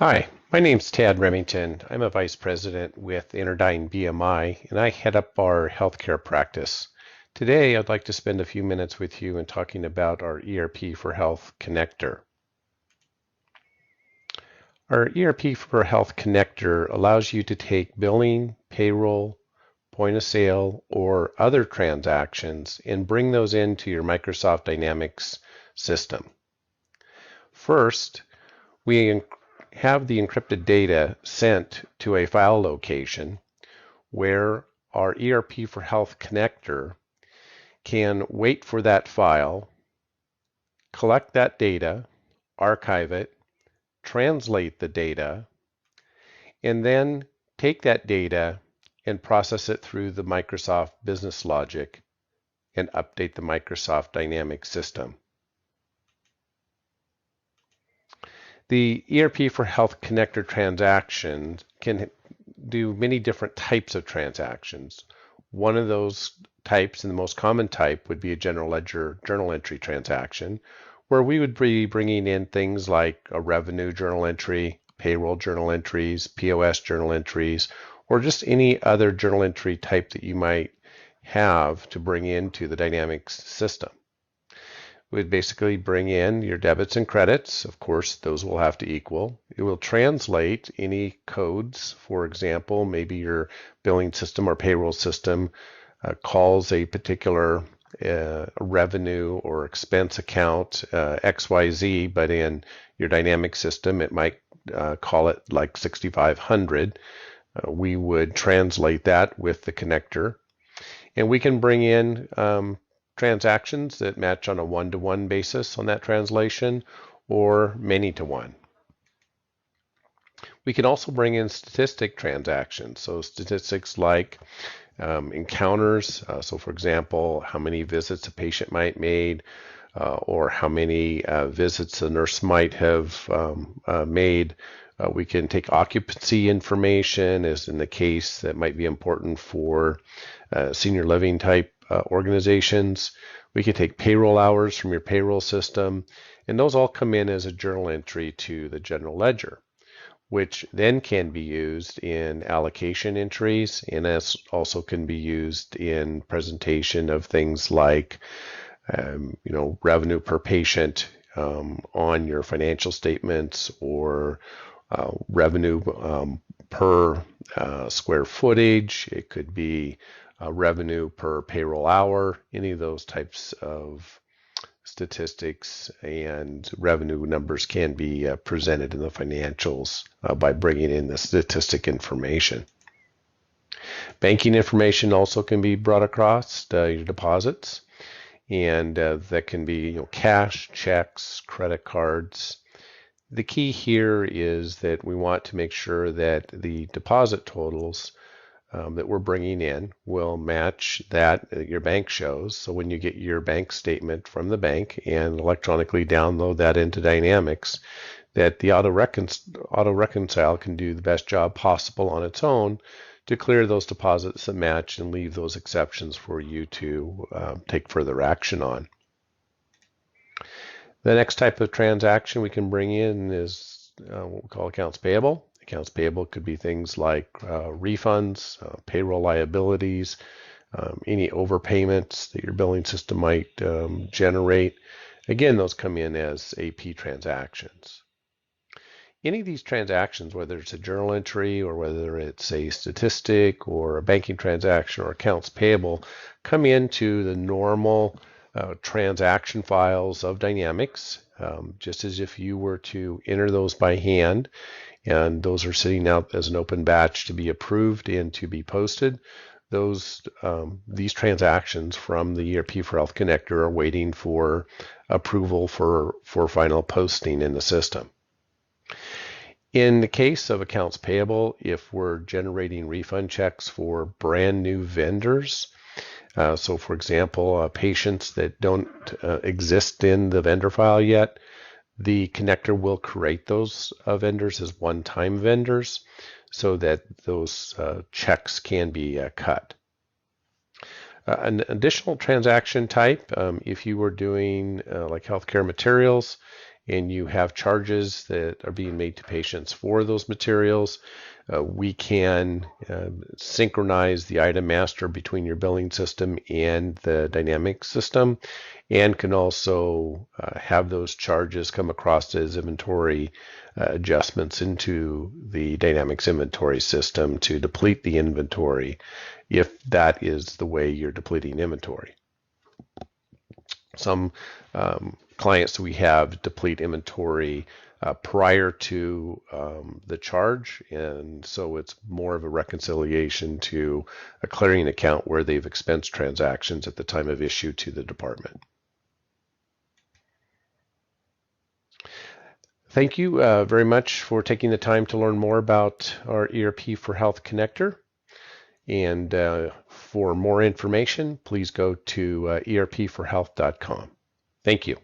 Hi, my name's Tad Remington. I'm a vice president with InterDyn BMI, and I head up our healthcare practice. Today, I'd like to spend a few minutes with you in talking about our ERP4Health Connector. Our ERP4Health Connector allows you to take billing, payroll, point of sale, or other transactions and bring those into your Microsoft Dynamics system. First, we have the encrypted data sent to a file location where our ERP4Health connector can wait for that file, collect that data, archive it, translate the data, and then take that data and process it through the Microsoft business logic and update the Microsoft Dynamics system. The ERP4Health connector transactions can do many different types of transactions. One of those types, and the most common type, would be a general ledger journal entry transaction, where we would be bringing in things like a revenue journal entry, payroll journal entries, POS journal entries, or just any other journal entry type that you might have to bring into the Dynamics system. We'd basically bring in your debits and credits. Of course, those will have to equal. It will translate any codes. For example, maybe your billing system or payroll system calls a particular revenue or expense account XYZ, but in your dynamic system, it might call it like 6,500. We would translate that with the connector, and we can bring in transactions that match on a one-to-one basis on that translation or many-to-one. We can also bring in statistic transactions, so statistics like encounters, so for example, how many visits a patient might made, or how many visits a nurse might have made. We can take occupancy information, as in the case that might be important for senior living type organizations. We can take payroll hours from your payroll system, and those all come in as a journal entry to the general ledger, which then can be used in allocation entries, and this also can be used in presentation of things like revenue per patient on your financial statements, or revenue per square footage. It could be revenue per payroll hour. Any of those types of statistics and revenue numbers can be presented in the financials by bringing in the statistic information. Banking information also can be brought across your deposits, and that can be cash, checks, credit cards. The key here is that we want to make sure that the deposit totals that we're bringing in will match that your bank shows. So when you get your bank statement from the bank and electronically download that into Dynamics, that the auto reconcile can do the best job possible on its own to clear those deposits that match and leave those exceptions for you to take further action on. The next type of transaction we can bring in is what we call accounts payable. Accounts payable could be things like refunds, payroll liabilities, any overpayments that your billing system might generate. Again, those come in as AP transactions. Any of these transactions, whether it's a journal entry or whether it's a statistic or a banking transaction or accounts payable, come into the normal transaction files of Dynamics, just as if you were to enter those by hand, and those are sitting out as an open batch to be approved and to be posted. These transactions from the ERP4Health connector are waiting for approval for final posting in the system. In the case of accounts payable, if we're generating refund checks for brand new vendors, so for example, patients that don't exist in the vendor file yet, the connector will create those vendors as one-time vendors so that those checks can be cut. An additional transaction type, if you were doing like healthcare materials and you have charges that are being made to patients for those materials, we can synchronize the item master between your billing system and the dynamic system, and can also have those charges come across as inventory adjustments into the Dynamics inventory system to deplete the inventory if that is the way you're depleting inventory. Some clients we have deplete inventory prior to the charge, and so it's more of a reconciliation to a clearing account where they've expensed transactions at the time of issue to the department. Thank you very much for taking the time to learn more about our ERP4Health Connector. And for more information, please go to erp4health.com. Thank you.